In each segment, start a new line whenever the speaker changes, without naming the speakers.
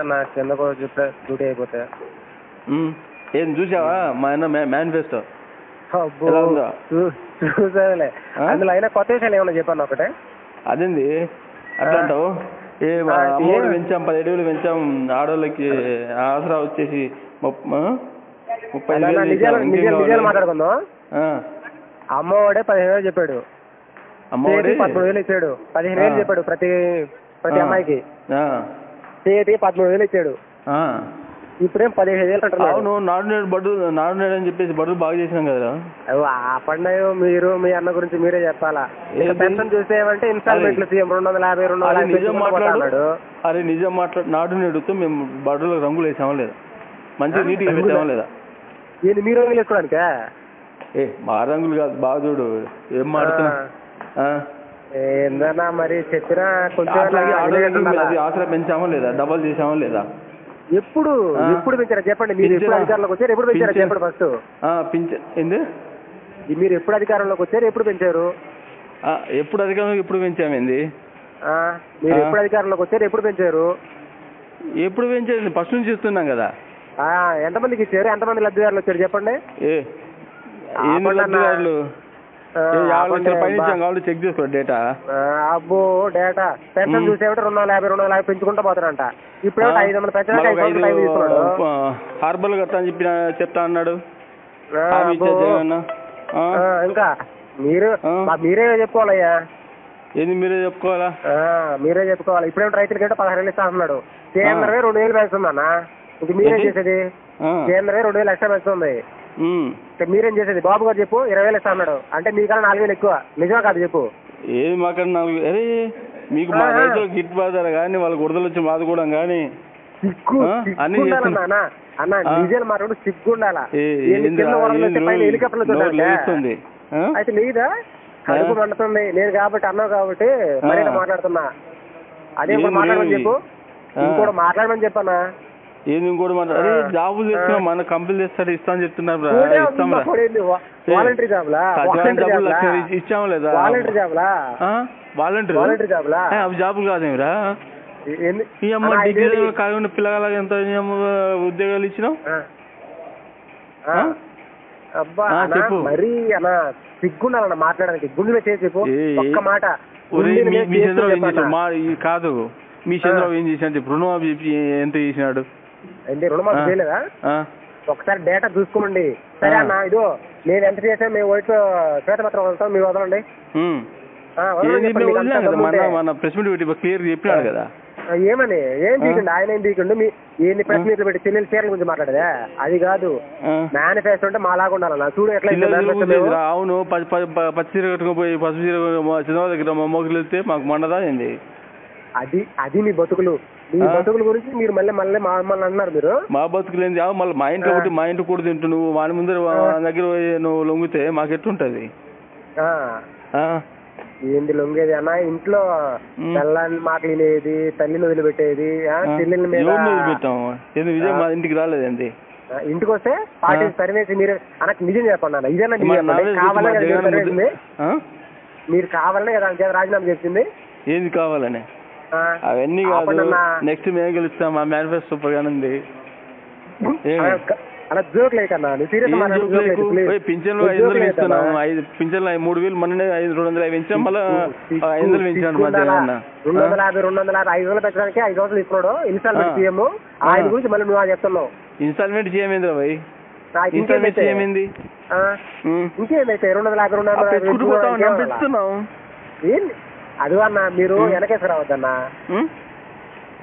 అన్న కింద కూడా చూస్తే డ్యూటీ అయిపోతే.
ఏం చూసావా మా అన్న మేనిఫెస్టో?
చూసాలే. అందులో అయినా కొత్త విషయాలు ఏమన్నా చెప్పాను ఒకటే.
అదేంది అట్లా అంటావు? అమౌంట్ పెంచాం, 17,000 పెంచాం, ఆడవాళ్ళకి ఆసరా వచ్చేసి
30,000 మాట్లాడుకుందాం. అమ్మఒడే 15,000 చెప్పాడు, అమ్మఒడి 13,000 ఇచ్చాడు, 15,000 చెప్పాడు ప్రతి అమ్మాయికి, చేతి 13,000 ఇచ్చాడు. ఇప్పుడేం 15,000 అంటారు.
అవును, నాడు నేడు అని చెప్పేసి బడులు బాగా చేసినాం కదా.
ఆపడినాయో మీరు మీ అన్న గురించి మీరే చెప్పాలా. పెన్షన్ చూసేవంటే ఇన్స్టాల్మెంట్లు సీఎం 250 250
అరే నిజం మాట్లాడు. నాడు నేడుతో మేము బడులకు రంగులు వేసామా లేదా, మంచిగా నీట్గా పెట్టామా లేదా?
ఏంటి మీరు రంగులు వేసుకోవడానికే?
మా రంగులు కాదు, బాగా చూడు ఏం మాడుతున్నా.
ఏందన్నా మరి చెప్పినా కొంచెం
ఆసరా పెంచామా లేదా, డబల్ చేసామా లేదా?
ఎప్పుడు పెంచారా చెప్పండి. మీరు ఎప్పుడు అధికారంలోకి వచ్చారు, ఎప్పుడు పెంచారా చెప్పండి ఫస్ట్.
ఏంది
మీరు ఎప్పుడు అధికారంలోకి వచ్చారు, ఎప్పుడు పెంచారు?
ఎప్పుడు అధికారంలోకి ఎప్పుడు పెంచామేంది?
మీరు ఎప్పుడు అధికారంలోకి వచ్చారు, ఎప్పుడు పెంచారు?
ఎప్పుడు పెంచారు? ఫస్ట్ నుంచి ఇస్తున్నాం కదా.
ఎంతమందికి ఇచ్చారు, ఎంతమంది లబ్ధిదారులు వచ్చారు చెప్పండి.
లబ్ధిదారులు చెక్ చేసుకో డేటా.
అబ్బో డేటా పెన్షన్ చూసేవాటి 250 పెంచుకుంటా పోతాడంట. ఇప్పుడు 500 పెంచడానికి
హార్బల్ గట్ట అని చెప్తా అన్నాడు.
ఇంకా మీరే చెప్పుకోవాలయ్యా.
ఏంది మీరే చెప్పుకోవాలా?
మీరే చెప్పుకోవాలి. ఇప్పుడేమో రైతులకి 16,000 ఇస్తా అన్నాడు. కేంద్రమే 2,000 పెంచుతుందన్నా. ఇంక మీరేం చేసేది? కేంద్రమే 2,000 ఎక్స్ట్రా పెంచుతుంది. మీరేం చేసేది? బాబు గారు చెప్పు 20,000 ఇస్తా అన్నాడు. అంటే మీకన్నా 4,000 ఎక్కువ. నిజమా కాదు చెప్పు?
ఏది మాకన్నా 4,000? అరే మీకు మా రైతులు గిట్ బాధారు కానీ వాళ్ళకి వరదలు వచ్చి మాదుకోవడం కానీ
అన్న నిజాలు మాట్లాడు సిగ్గుండాలా. హెలికాప్టర్లు అయితే లేదా కడుపు మండుతుంది నేను కాబట్టి అన్నావు కాబట్టి మరీ మాట్లాడుతున్నా. అదే మాట్లాడమని చెప్పు, ఇంకోటి మాట్లాడమని చెప్పన్నా.
ఏంది ఇంకోటి మాట్లాడు? జాబులు తెస్తున్నా మన కంపెనీలు తెస్తాడు ఇస్తా అని చెప్తున్నారు.
వాలంటరీ జాబ్లా
ఇచ్చాము లేదా?
వాలంటరీ జాబ్లా వాలంటరీ జాబ్లా
అవి జాబులు కాదేమిరా? ఈ అమ్మ డిగ్రీ కాకుండా పిల్లగాళ్ళకి ఎంత ఉద్యోగాలు ఇచ్చినావు?
అబ్బా మరీ అన్న సిగ్గుండాలన్న మాట్లాడడానికి. గుండె చేసి చెప్పు ఒక్క మాట.
మీ చంద్రబాబు ఏం చేశాడు? కాదు మీ చంద్రబాబు ఏం చేసినాడు చెప్పు. రుణమాఫీ ఎంత చేసినాడు?
ఏంటి రుణమాఫీ చేయలేదా? ఒకసారి డేటా చూసుకోండి. సరే అన్న ఇదో నేను ఎంత చేసాను మేము వైట్ శ్వేతపత్రం వదులుతాం, మీరు వదలండి.
మన ప్రెస్ మీట్ పెట్టి క్లియర్ చెప్పినాడు కదా.
ఏమని ఏం తీకండి, ఆయన ఏం తీకండి. మీ ఎన్ని ప్రెస్ మీట్లు పెట్టి చెల్లెలు చీరల గురించి మాట్లాడదా? అది కాదు మేనిఫెస్టో అంటే మాలాగా ఉండాలన్నా. చూడు ఎట్లా.
అవును పచ్చి చీర కట్టుకుపోయి పసుపు చీర చంద్రబాబు దగ్గర మొగ్గులు వెళ్తే మాకు మండదా ఏంది?
అది మీ బతుకులు. మీ బతుకుల గురించి మీరు మళ్ళీ మమ్మల్ని అన్నారు. మీరు
మా బతుకులు ఏంది? మళ్ళీ మా ఇంట్లో ఒకటి మా ఇంట్లో కూడా తింటు నువ్వు వాని ముందర దగ్గర నువ్వు లొంగితే మాకు ఎట్టుంటది?
ఏంది లొంగేది అన్న? ఇంట్లో పిల్లని మాటలు వినేది, తల్లిని వదిలిపెట్టేది, చెల్లెల మీద
పెట్టాము. విజయ్ మా ఇంటికి రాలేదండి.
ఇంటికి వస్తే పార్టీ సర్వేసి మీరు అన్నట్టు నిజం చెప్పండి అన్న. ఇదేనా కావాలని మీరు కావాలనే కదా రాజీనామా చెప్పింది?
ఏది కావాలని? అవన్నీ కాదు. నెక్స్ట్ మేము గెలుస్తాం. మా మేనిఫెస్టో సూపర్ గానే ఉంది. పింఛన్లు 500 ఇస్తున్నాం. 3,000 మొన్న 250 పెంచాం. మళ్ళీ 500 పెంచాను.
250 పెట్టడానికి 5 సంవత్సరాలు ఇస్తున్నాడు ఇన్స్టాల్మెంట్ సీఎం. ఆయన గురించి మళ్ళీ నువ్వు చెప్తున్నావు.
ఇన్స్టాల్మెంట్ చేయమేంద్రా భయ్? ఇన్స్టాల్మెంట్ చేయమేంది?
ఇంకేమైతే 250
పెంచుతున్నాం.
అది అన్న మీరు వెనకేసి రావద్దన్నా.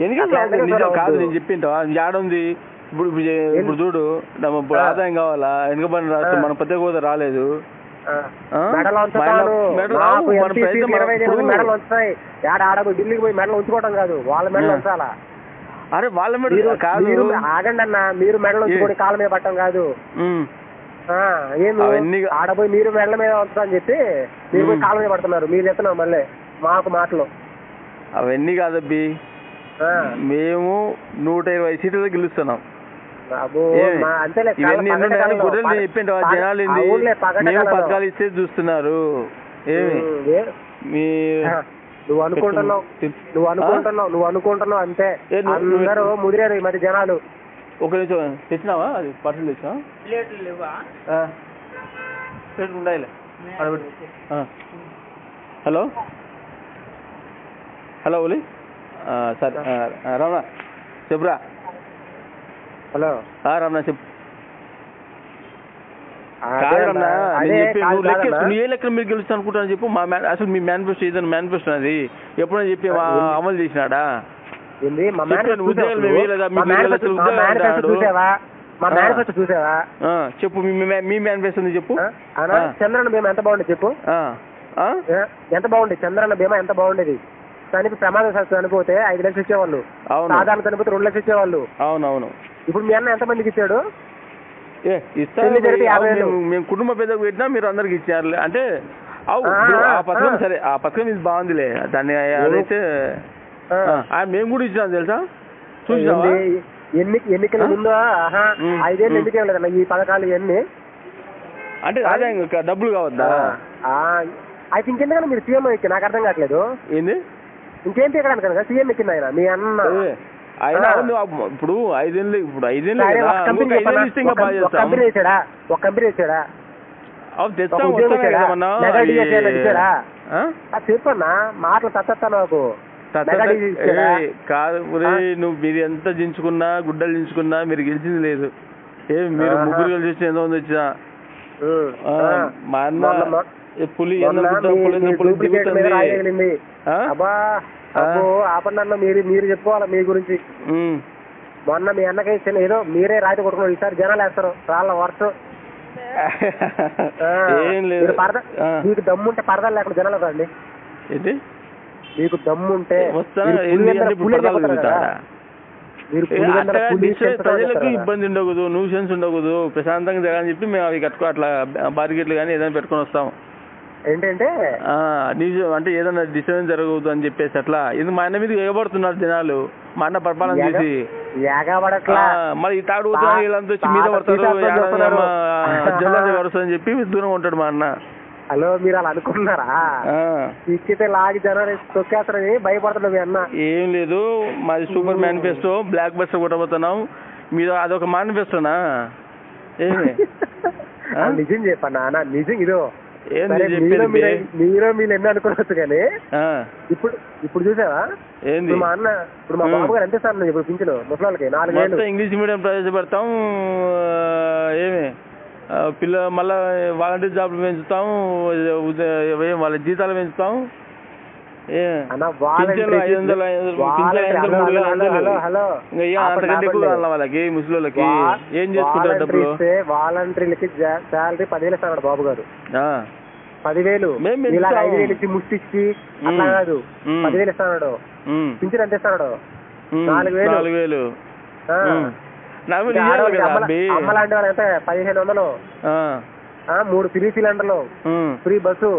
నిజం కాదు నేను చెప్పింటా. ఏడుంది ఇప్పుడు చూడు. ఆదాయం కావాలా? వెనుకబడిన రాష్ట్రం మన ప్రత్యేక హోదా రాలేదు.
ఢిల్లీకి పోయి మెడలు ఉంచుకోవడం కాదు, వాళ్ళ మెడలు ఉంచాలా.
అరే వాళ్ళ మెడలు కాదు.
ఆగండి అన్న, మీరు మెడలు ఉంచుకొని కాళ్ళ మీద పట్టడం కాదు. ఏమి ఆడపోయి మీరు మెడల మీద ఉంచుతా అని చెప్పి మీరు పోయి కాళ్ళ మీద పడుతున్నారు. మీరు చెప్తున్నారు మళ్ళీ మాకు మాటలు.
అవన్నీ కాదబ్బి, మేము 120 సీట్లతో గెలుస్తున్నాం. ఇవన్నీ గుర్రెలు చెప్పిండు జనాలు మేము పథకాలు ఇస్తే చూస్తున్నారు. ఏమి
నువ్వు అనుకుంటున్నావు అంతే. అందరూ ముదిరారు ఈ మధ్య జనాలు.
ఒక నిమిషం తెచ్చినావా? అది పర్సెంట్ తెచ్చినా ఉండాలి. హలో హలో ఓలి సరే రమణ చెప్పురా. హలో రమణ చెప్పు. కాదు రమణ, నేను చెప్పి నువ్వు ఏ లెక్కన మీరు గెలుస్తా అనుకుంటాను చెప్పు. అసలు మీ మేనిఫెస్టో ఏదైనా మేనిఫెస్టో అది ఎప్పుడైనా చెప్పి అమలు చేసినాడా? చెప్పు మీ మేనిఫెస్టో చెప్పు.
చంద్రన్న బీమా ఎంత బాగుండేది చెప్పు. ఎంత బాగుండేది చంద్రన్న బీమా, ఎంత బాగుండేది. ప్రమాదం చనిపోతే 5 లక్షలు ఇచ్చేవాళ్ళు, సాధారణ చనిపోతే 2 లక్షలు ఇచ్చేవాళ్ళు.
అవునవును.
ఇప్పుడు మీ అన్న ఎంత మందికి ఇచ్చాడు?
మేము కుటుంబ పెద్దకు పెట్టినా మీరు అందరికి ఇచ్చారు అంటే. ఆ పథకం సరే, ఆ పథకం ఇది బాగుందిలే. దాన్ని అదైతే మేము కూడా ఇచ్చినాం తెలుసా. చూసినావా
ఎన్నికల ముందు 5 ఏళ్ళు ఎందుకు లేదన్న ఈ పథకాలు ఇవన్నీ
అంటే అదే డబ్బులు కావద్దా?
అయితే ఇంకెందుకన్నా మీరు సీఎం ఎక్కి నాకు అర్థం కావట్లేదు.
ఏంది
ఇంకేం తీయడానికి కదా సీఎం ఎక్కింది ఆయన మీ అన్న.
ఇప్పుడు 5 ఏళ్ళు
కంపెనీ ఇచ్చాడా? ఒక కంపెనీ ఇచ్చాడా? చెప్పన్నా మాటలు తత్తా నాకు
కాదు. నువ్వు మీరు ఎంత దించుకున్నా గుడ్డలు దించుకున్నా మీరు గెలిచింది లేదు. మీరు ముగ్గురు కలిసి వచ్చిన ఎంత మంది వచ్చినా మా అన్న పులి
ఆపన్న మీరు చెప్పుకోవాలా మీ గురించి. మొన్న మీ అన్నకి ఏదో మీరే రాతి కొట్టుకున్నారు, ఈసారి జనాలు వేస్తారు రాళ్ళ వర్షం. మీకు దమ్ముంటే పరదాలు లేకుండా జనాలు రండి. మీకు దమ్ముంటే
ప్రజలకు ఇబ్బంది ఉండకూడదు, న్యూసెన్స్ ఉండకూడదు, ప్రశాంతంగా జరగాలని చెప్పి మేము అవి కట్టుకో అట్లా బార్గెట్లు కానీ ఏదైనా పెట్టుకొని వస్తాం.
ఏంటంటే
అంటే ఏదైనా డిస్టర్బెన్స్ జరగదు అని చెప్పేసి అట్లా. ఇది మా అన్న మీద ఎగబడుతున్నారు జనాలు, మా అన్న పరిపాలన చేసి. మరి ఈ తాడు వీళ్ళంతా వచ్చి మీద పడతారు, జల్లాలు వరుసని చెప్పి దూరంగా ఉంటాడు మా అన్న.
హలో మీరు అలా అనుకున్నారా? ఇచ్చితే లాగి జనాలు తొక్కేస్తారని భయపడుతున్నాడు మీ అన్న.
ఏం లేదు, మాది సూపర్ మేనిఫెస్టో, బ్లాక్ బస్టర్ కొట్టబోతున్నాం. మీరు అదొక మేనిఫెస్టోనా? ఏమి
నిజం చెప్పన్నా అన్న, నిజం ఇదో. మీరు ఎన్ని అనుకోవచ్చు కానీ ఇప్పుడు చూసావా మా అన్న ఇప్పుడు మా బాబు గారు ఎంత సార్ ఇప్పుడు పింఛను ముసలాళ్ళకి 4 ఏళ్ళు
ఇంగ్లీష్ మీడియం ప్రవేశపెడతాం. ఏమి మళ్ళా వాలంటీర్ జాబ్లు పెంచుతాం, వాళ్ళ జీతాలు పెంచుతాం. వాళ్ళకి ముసలిళ్ళకి ఏం చేసుకుంటారు డబ్బులు?
వాలంటీర్లకి శాలరీ 10,000 ఇస్తాడు బాబు గారు. 10,000 5,000 ఇచ్చి ముష్టిచ్చి అట్లా కాదు, 10,000 ఇస్తాడు. పింఛన్ ఎంత ఇస్తాడు? 4,000. అమ్మలాంటి వాళ్ళు ఎంత 1,500. 3 ఫ్రీ సిలిండర్లు, ఫ్రీ బస్సు.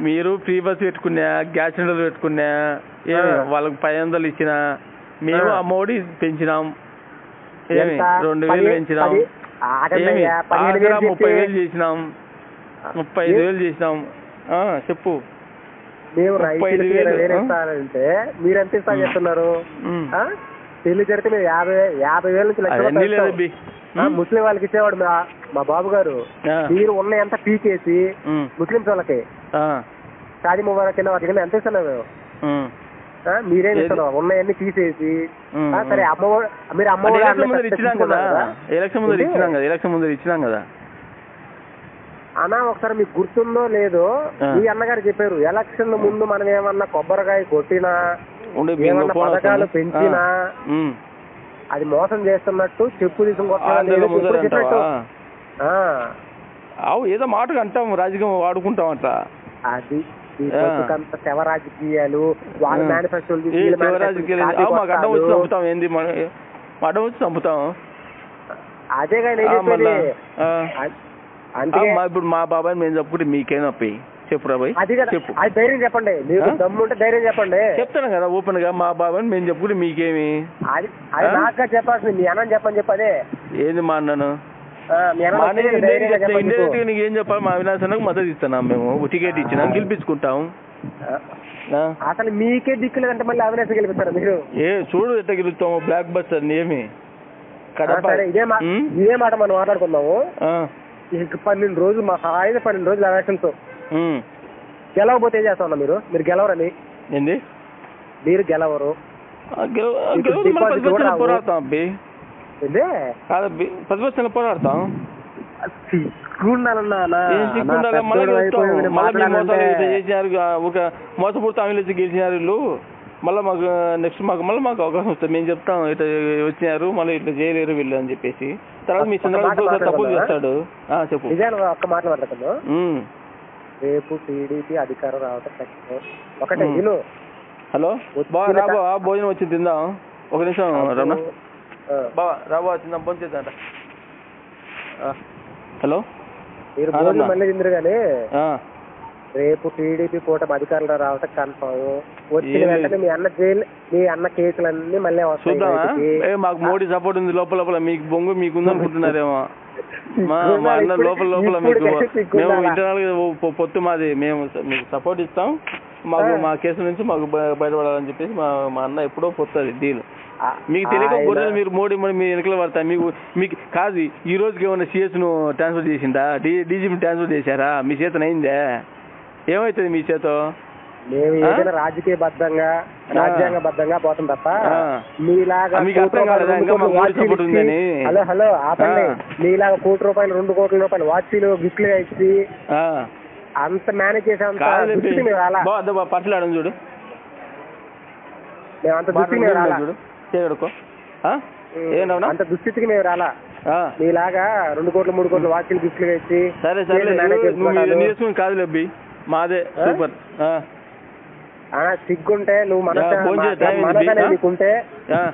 మీరు ఫ్రీ బస్ పెట్టుకున్నా, గ్యాస్ సిలిండర్లు పెట్టుకున్నా, వాళ్ళకి 500 ఇచ్చినా, మేము అమ్మఒడి పెంచినాం. 2,000 పెంచినాం. 30,000 చేసినాం, 35,000 చేసినాం. చెప్పు.
మేము 35,000 ఇస్తానంటే మీరు ఎంత ఇస్తా చెప్తున్నారు? పెళ్లి జరిగితే మేము 50,000 నుంచి లక్ష ముస్లిం వాళ్ళకి ఇచ్చేవాడు మా బాబు గారు. మీరు ఉన్న ఎంత పీకేసి ముస్లింస్ వాళ్ళకి షాదీ ముబారక్ కింద వాటి కింద ఎంత ఇస్తున్నారు? మీరేం ఇస్తున్నారు? ఉన్నాయన్నీ తీసేసి. సరే మీరు అమ్మఒడి
ఇచ్చినాం కదా
అన్నా. ఒకసారి మీకు గుర్తుందో లేదో మీ అన్నగారు చెప్పారు, ఎలక్షన్ ముందు మనం ఏమన్నా కొబ్బరికాయ కొట్టినా ఏమన్నా పథకాలు పెంచినా అది మోసం చేస్తున్నట్టు చెప్పు తీసుకుంటూ
ఏదో మాటగా అంటాం, రాజకీయం వాడుకుంటాం అట్లా.
అది శవ రాజకీయాలు, వాళ్ళ మేనిఫెస్టోలు
చంపుతాం. ఏంది అడ్డం వచ్చి చంపుతాం.
అదే కానీ
ఇప్పుడు మా బాబాయ్ మేము చెప్పుకుంటే మీకేం నొప్పి? చెప్పురా బాయ్, చెప్పు.
అది ధైర్యం చెప్పండి, దమ్ముంటే ధైర్యం చెప్పండి.
చెప్తాను కదా ఓపెన్ గా, మా బాబాయ్ మేము చెప్పుకుంటే మీకేమి?
అది నాకుగా చెప్పాల్సింది, మీ అన్న చెప్పని చెప్పదే.
ఏంది మా అన్నను? నీకు ఏం చెప్పాలి? మా అవినాశ్ అన్నకు మద్దతు ఇస్తున్నాం, మేము టికెట్ ఇచ్చినాం, గెలిపించుకుంటాం.
అసలు మీకే దిక్కు లేదంటే మళ్ళీ అవినాశ్ గెలిపిస్తారా మీరు?
చూడు ఎట్లా గెలుస్తాము, బ్లాక్ బస్టర్ ఏమి
ఇదే మాట మనం మాట్లాడుకుందాము. 12 రోజులు మా హాయిగా 12 రోజులు ఎలక్షన్తో గెలవకపోతే ఏం చేస్తా ఉన్నా మీరు? మీరు గెలవరని
ఏంది?
మీరు గెలవరు,
పోరాడతాం అబ్బి, ప్రతిపక్షంలో పోరాడతాం. ఒక మోసపూర్తి హామీలు వచ్చి గెలిచినారు వీళ్ళు. మళ్ళీ మాకు నెక్స్ట్ మళ్ళీ మాకు అవకాశం వస్తుంది, మేము చెప్తాం ఇట్లా వచ్చినారు మళ్ళీ ఇట్లా చేయలేరు వీళ్ళు అని చెప్పేసి. తర్వాత మీ చంద్రబాబు తప్పు చేస్తాడు. చెప్పు.
ఒక్క మాట మాట్లాడుతున్నాను. రేపు టీడీపీ అధికారం రావటం ఖచ్చితం. ఒకటే
హలో రాబో, భోజనం వచ్చి తిందాం. ఒక నిమిషం రమణ బాబా, రాబో తిందాం, ఫోన్ చేద్దాం. హలో,
మీరు భోజనం మళ్ళీ తిందరు కానీ రేపు టీడీపీ కూటమి అధికారంలో రావటం కన్ఫర్మ్. వచ్చిన వెంటనే మీ అన్న కేసులన్నీ మళ్ళీ వస్తాయి.
మాకు మోడీ సపోర్ట్ ఉంది లోపల లోపల, మీకు బొంగు మీకు అనుకుంటున్నారేమో. మా అన్న లోపల లోపల మీకు మేము ఇంటర్నల్ గా పొత్తు మాది, మేము మీకు సపోర్ట్ ఇస్తాం, మాకు మా కేసు నుంచి మాకు బయటపడాలని చెప్పేసి మా అన్న ఎప్పుడో పొత్తది డీల్. మీకు తెలియక గొర్రెలు మీరు మోడీ మీ వెనకలు పడతాయి. మీకు కాదు ఈ రోజుకి ఏమన్నా సిఎస్ ను ట్రాన్స్ఫర్ చేసిందా? డీజీపీ ట్రాన్స్ఫర్ చేశారా? మీ చేతన అయిందే? ఏమవుతుంది మీ చేత?
మేము ఏదైనా రాజకీయబద్ధంగా రాజ్యాంగబద్ధంగా పోతాం తప్ప మీలాగా హలో ఆపండి. మీలాగా ₹1 2 కోట్ల వాచీలు గిఫ్ట్లుగా ఇచ్చి అంత మేనేజ్ చేసాం
పట్లాడడం చూడు.
మేము అంత దుస్థితికి మేము రాలా, అంత దుస్థితికి మేము రాలా. మీలాగా 2 కోట్లు 3 కోట్ల వాచీలు గిఫ్ట్లుగా ఇచ్చి
సరే కాదు లబ్బి మాదే సూపర్.
సిగ్గుంటే నువ్వు మనసు అనేది నీకుంటే,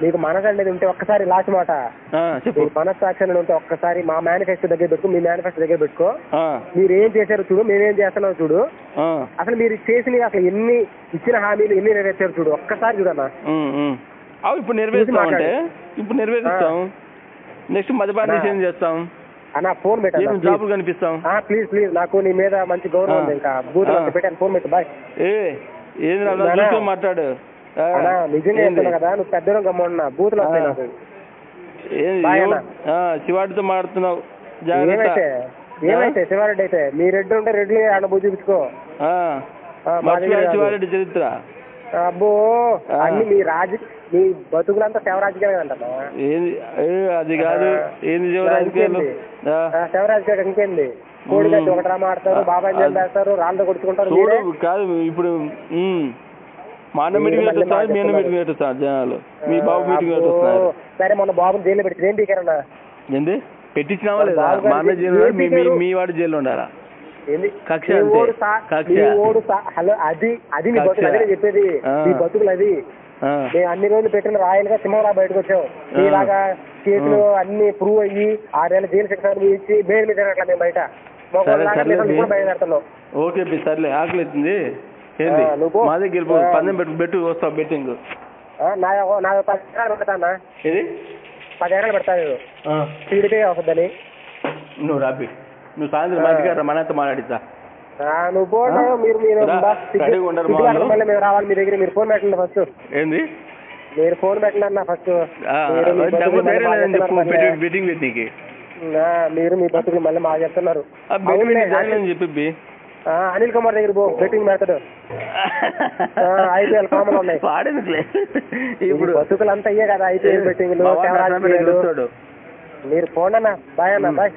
నీకు మనసు అనేది ఉంటే ఒక్కసారి లాస్ట్ మాట మనస్సాక్షి అనేది ఉంటే ఒక్కసారి మా మేనిఫెస్టో దగ్గర పెట్టుకో, మీ మేనిఫెస్టో దగ్గర పెట్టుకో. మీరు ఏం చేశారు చూడు, మేమేం చేస్తున్నాం చూడు. అసలు మీరు చేసిన అసలు ఎన్ని ఇచ్చిన హామీలు ఎన్ని నెరవేర్చారు చూడు, ఒక్కసారి చూడన్నా.
ఇప్పుడు నెరవేరుస్తాం. నెక్స్ట్ మద్యపాన నిషేధం చేస్తాం
అన్న. ఫోన్ పెట్టాను,
జాబులు కనిపిస్తాం.
ప్లీజ్ నాకు నీ మీద మంచి గౌరవం ఉంది. ఇంకా బూత్ పెట్టాను, ఫోన్ పెట్టు. బాయ్.
ఏంది మాట్లాడు.
నిజంగా చెప్తున్నా కదా, నువ్వు పెద్ద గమ్మున్నా బూతులు వస్తాయి నాకు.
శివాడితో మాట్లాడుతున్నావు.
ఏమైతే శివారెడ్డి అయితే మీ రెడ్డి ఉంటే రెడ్డి అన్న బుద్ధి చూపించుకో.
శివారెడ్డి చరిత్ర
అబ్బో అన్ని మీ బతుకులంతా శివరాజకీయాలు అంటారా?
అది కాదు, ఏంది శివరాజకీయాలు?
శివరాజకీయాలు ఇంకేంది? కోడిగడ్డి ఒక డ్రామా ఆడతారు, బాబాయ్ చేస్తారు, రాళ్ళతో కొడుచుకుంటారు.
కాదు ఇప్పుడు మా అన్న మీటింగ్ పెట్టుస్తారు, మీ అన్న మీటింగ్ పెట్టుస్తారు జనాలు, మీ బాబు మీటింగ్ పెట్టున్నారు.
సరే మొన్న బాబుని జైలు పెట్టి ఏం పీకారన్నా?
ఏంది పెట్టించినావా లేదా? మా అన్న జైలు, మీ వాడు జైలు ఉండాలా? కక్ష
హలో అది మీ బతుకులు, అదే చెప్పేది. మీ బతుకులు అది. మేము అన్ని రోజులు పెట్టిన రాయలుగా సింహంలా బయటకు వచ్చాం. మీలాగా కేసులు అన్ని ప్రూవ్ అయ్యి 6 ఏళ్ళ జైలు శిక్ష ఇచ్చి బెయిల్ మీద తిరగట్లా మేము బయట బయలుదేరుతున్నాం.
ఓకే సర్లే, ఆకలి అవుతుంది. ఏంది మా దగ్గర పందెం పెట్టు వస్తావు బెట్టింగ్?
నా 10 ఎకరాలు పెడతానా?
ఇది
10 ఎకరాలు పెడతాను టీడీపీ వస్తుందని.
నువ్వు రాబి, నువ్వు సాయంత్రం మంచిగా మనతో మాట్లాడిస్తా.
నువ్వు పోను, మీరు మేము రావాలి మీ దగ్గర. మీరు ఫోన్ పెట్టండి ఫస్ట్.
ఏంది
మీరు ఫోన్ పెట్టండి ఫస్ట్. మీరు మీ బతుకులు మళ్ళీ మాకు చెప్తున్నారు.
చెప్పి
అనిల్ కుమార్ దగ్గర పో, బెట్టింగ్ పెడతాడు. IPL కామన్ ఉన్నాయి ఇప్పుడు. బతుకులు అంతా అయ్యే కదా, IPL బెట్టింగ్లు. మీరు పోండి అన్న, బాయ్ అన్న, బాయ్.